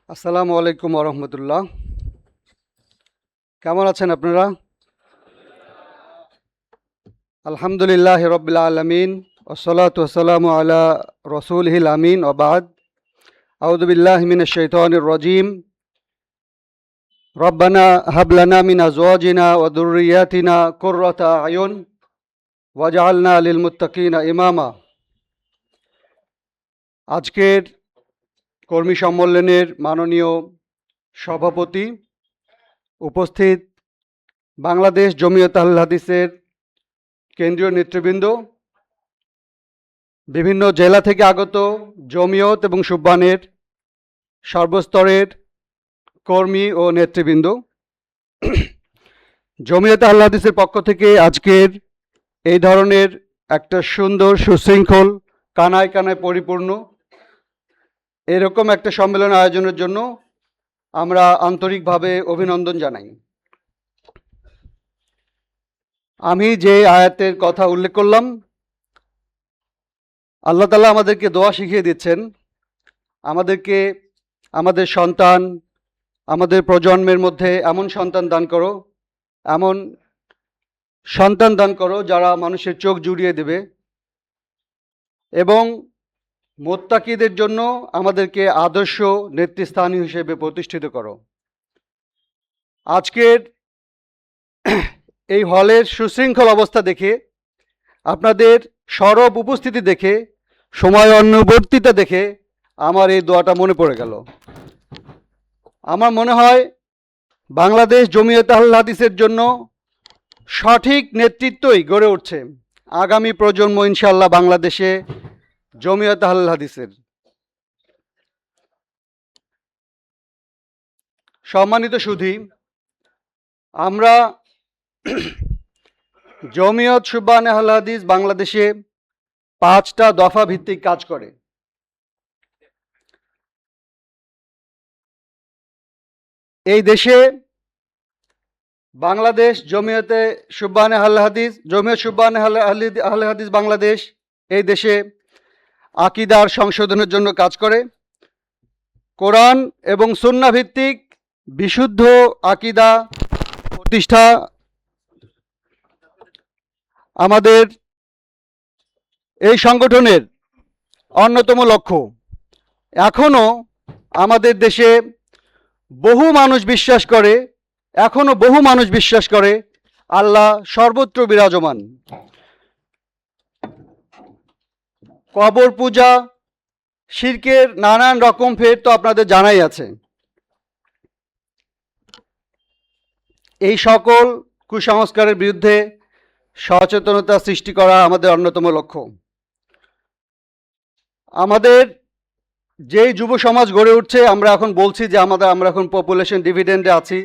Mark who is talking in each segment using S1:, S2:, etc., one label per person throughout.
S1: আসসালামু আলাইকুম ওরহমতুল্লাহ। কেমন আছেন আপনারা? আলহামদুলিল্লাহ রব্বিল আলমিন ওসলাতু ওসালামু আলা রসুলহিল আমিন ওবাদ। আউযু বিল্লাহি মিনাশ শাইতানির রাজিম। রব্বানা হাবলানা মিন আজওয়াজিনা ওয়া যুররিয়াতিনা কুররাতা আয়ুন ওয়াজআলনা লিল মুত্তাকিনা ইমামা। আজকের কর্মী সম্মেলনের মাননীয় সভাপতি, উপস্থিত বাংলাদেশ জমিয়ত আহলে হাদিসের কেন্দ্রীয় নেতৃবৃন্দ, বিভিন্ন জেলা থেকে আগত জমিয়ত এবং সুববানের সর্বস্তরের কর্মী ও নেতৃবৃন্দ, জমিয়ত আহলে হাদিসের পক্ষ থেকে আজকের এই ধরনের একটা সুন্দর সুশৃঙ্খল কানায় কানায় পরিপূর্ণ এরকম একটা সম্মেলন আয়োজনের জন্য আমরা আন্তরিকভাবে অভিনন্দন জানাই। আমি যে আয়াতের কথা উল্লেখ করলাম, আল্লাহ তাআলা আমাদেরকে দোয়া শিখিয়ে দিচ্ছেন, আমাদেরকে আমাদের সন্তান, আমাদের প্রজন্মের মধ্যে এমন সন্তান দান করো, এমন সন্তান দান করো যারা মানুষের চোখ জুড়িয়ে দেবে, এবং মুত্তাকিদের জন্য আমাদেরকে আদর্শ নেতৃস্থানীয় হিসেবে প্রতিষ্ঠিত করো। আজকের এই হলের সুশৃঙ্খল অবস্থা দেখে, আপনাদের সরব উপস্থিতি দেখে, সময় অনুবর্তিতা দেখে আমার এই দোয়াটা মনে পড়ে গেল। আমার মনে হয় বাংলাদেশ জমিয়ত আহলে হাদিসের জন্য সঠিক নেতৃত্বই গড়ে উঠছে। আগামী প্রজন্ম ইনশাআল্লাহ বাংলাদেশে জমিয়ত আহলে হাদিসের। সম্মানিত সুধী, আমরা জমিয়ত সুবহান আহলে হাদিস বাংলাদেশে 5টা দফা ভিত্তিক কাজ করে। এই দেশে বাংলাদেশ জমিয়তে সুবহান আহলে হাদিস, জমিয়ত সুবহান আহলে হাদিস বাংলাদেশ এই দেশে আকীদার সংশোধনের জন্য কাজ করে। কোরআন এবং সুন্নাহ ভিত্তিক বিশুদ্ধ আকীদা প্রতিষ্ঠা আমাদের এই সংগঠনের অন্যতম লক্ষ্য। এখনো আমাদের দেশে বহু মানুষ বিশ্বাস করে আল্লাহ সর্বত্র বিরাজমান। কবর পূজা, শিরকের নানান রকম ফের তো আপনাদের জানাই আছে। এই সকল কুসংস্কারের বিরুদ্ধে সচেতনতা সৃষ্টি করা আমাদের অন্যতম লক্ষ্য। আমাদের যেই যুব সমাজ গড়ে উঠছে, আমরা এখন বলছি যে আমরা এখন পপুলেশন ডিভিডেন্ডে আছি,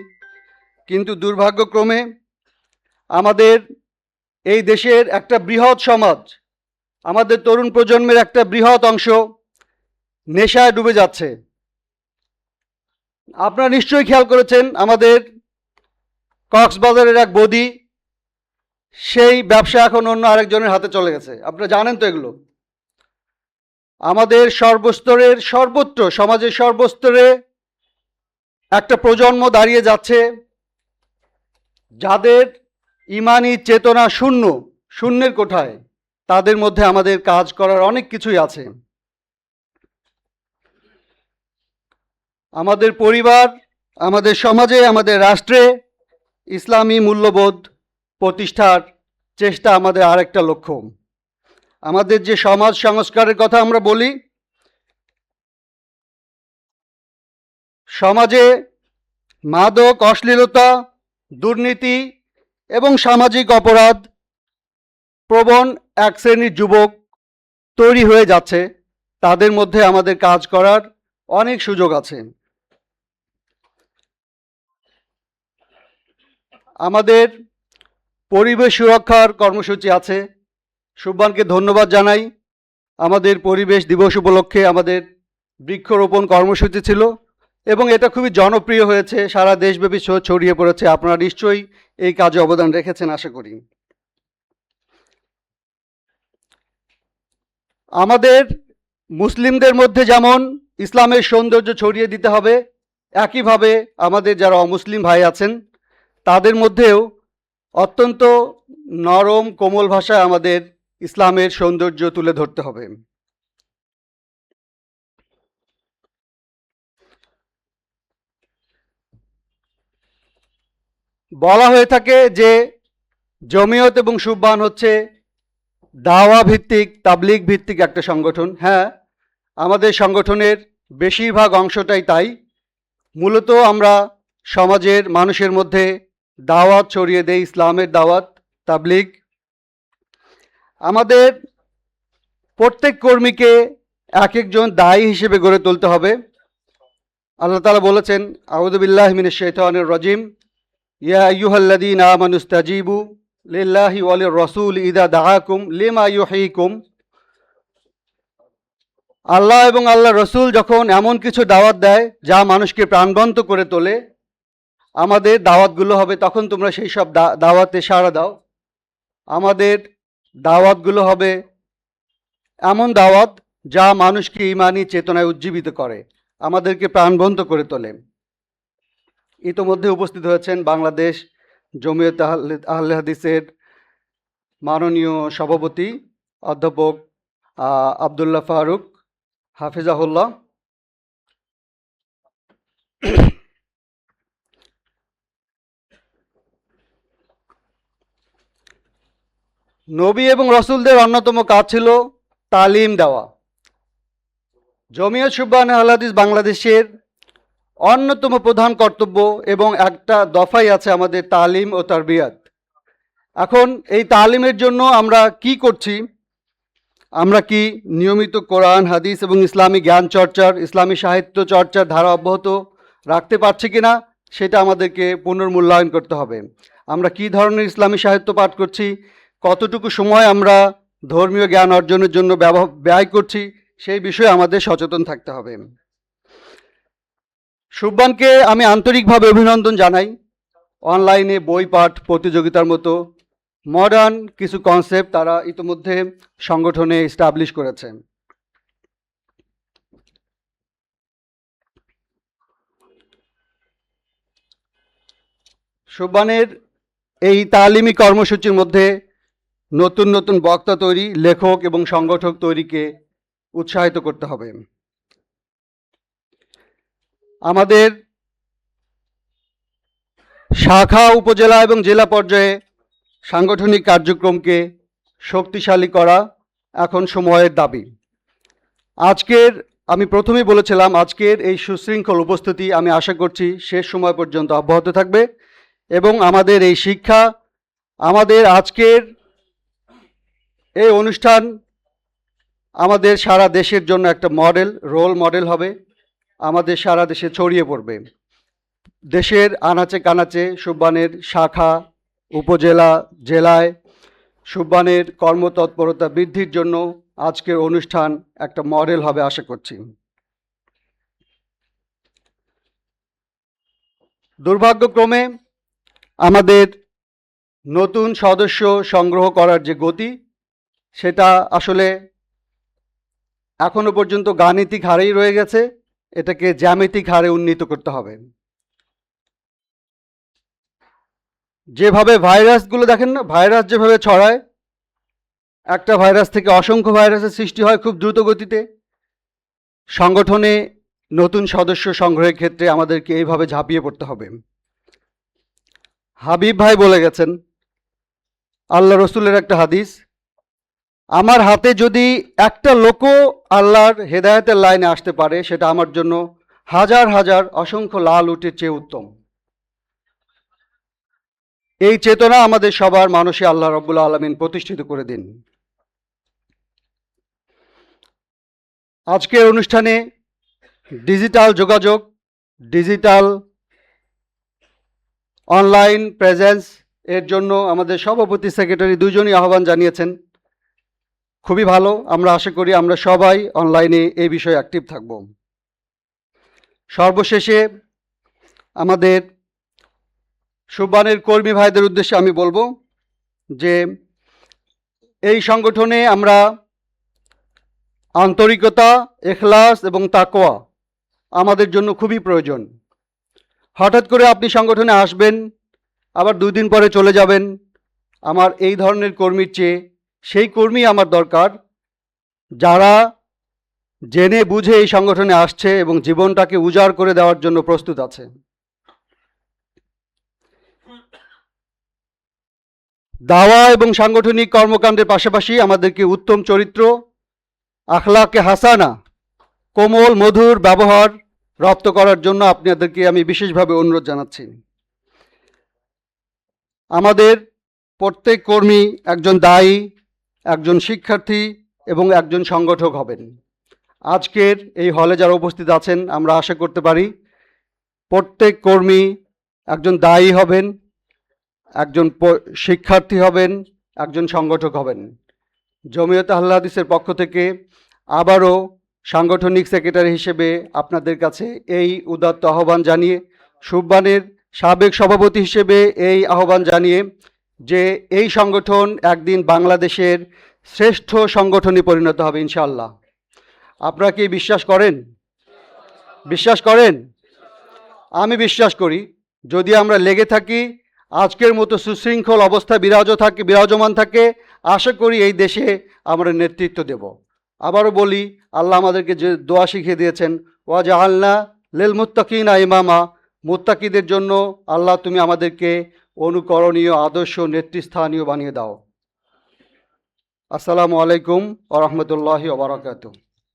S1: কিন্তু দুর্ভাগ্যক্রমে আমাদের এই দেশের একটা বৃহৎ সমাজ, আমাদের তরুণ প্রজন্মের একটা বৃহৎ অংশ নেশায় ডুবে যাচ্ছে। আপনারা নিশ্চয়ই খেয়াল করেছেন, আমাদের কক্সবাজারের এক বৌদি, সেই ব্যবসা এখন অন্য আরেকজনের হাতে চলে গেছে। আপনারা জানেন তো এগুলো। আমাদের সমাজের সর্বস্তরে একটা প্রজন্ম দাঁড়িয়ে যাচ্ছে যাদের ইমানি চেতনা শূন্যের কোঠায়। তাদের মধ্যে আমাদের কাজ করার অনেক কিছুই আছে। আমাদের পরিবার, আমাদের সমাজে, আমাদের রাষ্ট্রে ইসলামী মূল্যবোধ প্রতিষ্ঠার চেষ্টা আমাদের আরেকটা লক্ষ্য। আমাদের যে সমাজ সংস্কারের কথা আমরা বলি, সমাজে মাদক, অশ্লীলতা, দুর্নীতি এবং সামাজিক অপরাধ প্রবণ এক শ্রেণীর যুবক তৈরি হয়ে যাচ্ছে। তাদের মধ্যে আমাদের কাজ করার অনেক সুযোগ আছে। আমাদের পরিবেশ সুরক্ষার কর্মসূচি আছে। সুবহানকে ধন্যবাদ জানাই। আমাদের পরিবেশ দিবস উপলক্ষে আমাদের বৃক্ষরোপণ কর্মসূচি ছিল এবং এটা খুবই জনপ্রিয় হয়েছে, সারা দেশব্যাপী ছড়িয়ে পড়েছে। আপনারা নিশ্চয়ই এই কাজে অবদান রেখেছেন আশা করি। আমাদের মুসলিমদের মধ্যে যেমন ইসলামের সৌন্দর্য ছড়িয়ে দিতে হবে। একইভাবে আমাদের যারা অমুসলিম ভাই আছেন তাদের মধ্যেও অত্যন্ত নরম কোমল ভাষায় আমাদের ইসলামের সৌন্দর্য তুলে ধরতে হবে। বলা হয়ে থাকে যে জমিয়ত এবং সুবহান হচ্ছে দাওয়া ভিত্তিক, তাবলিগ ভিত্তিক একটা সংগঠন। হ্যাঁ, আমাদের সংগঠনের বেশিরভাগ অংশটাই তাই। মূলত আমরা সমাজের মানুষের মধ্যে দাওয়াত ছড়িয়ে দেই, ইসলামের দাওয়াত, তাবলিগ। আমাদের প্রত্যেক কর্মীকে এক একজন দায়ী হিসেবে গড়ে তুলতে হবে। আল্লাহ তাআলা বলেছেন, আউযু বিল্লাহি মিনাশ শাইতানির রাজিম, ইয়া আইয়ুহাল্লাযীনা আমানুস্তাজিবু লিল্লাহি ওয়া লির-রাসূল ইযা দাআকুম লিমা ইউহয়িকুম। আল্লাহ এবং আল্লাহর রসুল যখন এমন কিছু দাওয়াত দেয় যা মানুষকে প্রাণবন্ত করে তোলে, আমাদের দাওয়াতগুলো হবে তখন তোমরা সেই সব দাওয়াতে সাড়া দাও। আমাদের দাওয়াতগুলো হবে এমন দাওয়াত যা মানুষকে ঈমানি চেতনায় উজ্জীবিত করে, আমাদেরকে প্রাণবন্ত করে তোলে। ইতোমধ্যে উপস্থিত হয়েছেন বাংলাদেশ জমিয়তে আহলে হাদিসের মাননীয় সভাপতি অধ্যাপক আবদুল্লাহ ফারুক হাফিজাহুল্লাহ। নবী এবং রসুলদের অন্যতম কাজ ছিল তালিম দেওয়া। জমিয়ত সুবহান আহলে হাদিস বাংলাদেশের অন্যতম প্রধান কর্তব্য এবং একটা দফাই আছে আমাদের তালিম ও তারবিয়াত। এখন এই তালিমের জন্য আমরা কি করছি? আমরা কি নিয়মিত কোরআন, হাদিস এবং ইসলামী জ্ঞান চর্চার, ইসলামী সাহিত্য চর্চার ধারা অব্যাহত রাখতে পারছি কিনা সেটা আমাদেরকে পুনর্মূল্যায়ন করতে হবে। আমরা কি ধরনের ইসলামী সাহিত্য পাঠ করছি, কতটুকু সময় আমরা ধর্মীয় জ্ঞান অর্জনের জন্য ব্যয় করছি, সেই বিষয়ে আমাদের সচেতন থাকতে হবে। সুবহানকে আমি আন্তরিকভাবে অভিনন্দন জানাই। অনলাইনে বই পাঠ প্রতিযোগিতার মতো মডার্ন কিছু কনসেপ্ট তারা ইতিমধ্যে সংগঠনে এস্টাবলিশ করেছেন। সুবহানের এই তালিমি কর্মসূচির মধ্যে নতুন নতুন বক্তা তৈরি, লেখক এবং সংগঠক তৈরিকে উৎসাহিত করতে হবে। আমাদের শাখা, উপজেলা এবং জেলা পর্যায়ে সাংগঠনিক কার্যক্রমকে শক্তিশালী করা এখন সময়ের দাবি। আমি প্রথমেই বলেছিলাম আজকের এই সুশৃঙ্খল উপস্থিতি আমি আশা করছি শেষ সময় পর্যন্ত অব্যাহত থাকবে এবং আমাদের এই শিক্ষা, আমাদের আজকের এই অনুষ্ঠান আমাদের সারা দেশের জন্য একটা রোল মডেল হবে, আমাদের সারা দেশে ছড়িয়ে পড়বে। দেশের আনাচে কানাচে সুবহানের শাখা, উপজেলা, জেলায় সুবহানের কর্মতৎপরতা বৃদ্ধির জন্য আজকের অনুষ্ঠান একটা মডেল হবে আশা করছি। দুর্ভাগ্যক্রমে আমাদের নতুন সদস্য সংগ্রহ করার যে গতি, সেটা আসলে এখনো পর্যন্ত গাণিতিক হারেই রয়ে গেছে। এটাকে জ্যামিতিক হারে উন্নীত করতে হবে। যেভাবে ভাইরাসগুলো দেখেন না, ভাইরাস যেভাবে ছড়ায়, একটা ভাইরাস থেকে অসংখ্য ভাইরাসের সৃষ্টি হয় খুব দ্রুত গতিতে। সংগঠনে নতুন সদস্য সংগ্রহের ক্ষেত্রে আমাদেরকে এইভাবে ঝাঁপিয়ে পড়তে হবে। হাবিব ভাই বলে গেছেন, আল্লাহ রসুলের একটা হাদিস, আমার হাতে যদি একটা লোকও আল্লাহর হেদায়েতের লাইনে আসতে পারে সেটা আমার জন্য হাজার হাজার অসংখ্য লাল উটের চেয়ে উত্তম। এই চেতনা আমাদের সবার মানুষে আল্লাহ রাব্বুল আলামিন প্রতিষ্ঠিত করে দিন। আজকের অনুষ্ঠানে ডিজিটাল যোগাযোগ, ডিজিটাল অনলাইন প্রেজেন্স এর জন্য আমাদের সভাপতি, সেক্রেটারি দুজনই আহ্বান জানিয়েছেন। খুবই ভালো, আমরা আশা করি আমরা সবাই অনলাইনে এই বিষয়ে অ্যাক্টিভ থাকব। সর্বশেষে আমাদের সুবহানের কর্মী ভাইদের উদ্দেশ্যে আমি বলবো যে এই সংগঠনে আমরা আন্তরিকতা, ইখলাস এবং তাকওয়া আমাদের জন্য খুবই প্রয়োজন। হঠাৎ করে আপনি সংগঠনে আসবেন, আবার 2 দিন পরে চলে যাবেন। আমার এই ধরনের কর্মীর চেয়ে সেই কর্মী আমার দরকার, যারা জেনে বুঝে এই সংগঠনে আসছে এবং জীবনটাকে উজাড় করে দেওয়ার জন্য প্রস্তুত আছে। দাওয়া এবং সাংগঠনিক কর্মকাণ্ডের পাশাপাশি আমাদেরকে উত্তম চরিত্র, আখলাকে হাসানা, কোমল মধুর ব্যবহার রপ্ত করার জন্য আপনাদেরকে আমি বিশেষভাবে অনুরোধ জানাচ্ছি। আমাদের প্রত্যেক কর্মী একজন দায়ী, একজন শিক্ষার্থী এবং একজন সংগঠক হবেন। আজকের এই হলে যারা উপস্থিত আছেন, আমরা আশা করতে পারি প্রত্যেক কর্মী একজন দায়ী হবেন, একজন শিক্ষার্থী হবেন, একজন সংগঠক হবেন। জমিয়তে আহলে হাদিসের পক্ষ থেকে আবারও সাংগঠনিক সেক্রেটারি হিসেবে আপনাদের কাছে এই উদাত্ত আহ্বান জানিয়ে, সুববানের সাবেক সভাপতি হিসেবে এই আহ্বান জানিয়ে যে এই সংগঠন একদিন বাংলাদেশের শ্রেষ্ঠ সংগঠনে পরিণত হবে ইনশাআল্লাহ। আপনারা কি বিশ্বাস করেন? বিশ্বাস করেন? আমি বিশ্বাস করি, যদি আমরা লেগে থাকি, আজকের মতো সুশৃঙ্খল অবস্থা বিরাজমান থাকে, আশা করি এই দেশে আমরা নেতৃত্ব দেব। আবারও বলি, আল্লাহ আমাদেরকে যে দোয়া শিখিয়ে দিয়েছেন, ওয়াজআলনা লিল মুত্তাকিনা ইমামা, মুত্তাকিদের জন্য আল্লাহ তুমি আমাদেরকে অনুকরণীয় আদর্শ নেতৃস্থানীয় বানিয়ে দাও। আসসালামু আলাইকুম ওয়া রাহমাতুল্লাহি ওয়া বারাকাতুহু।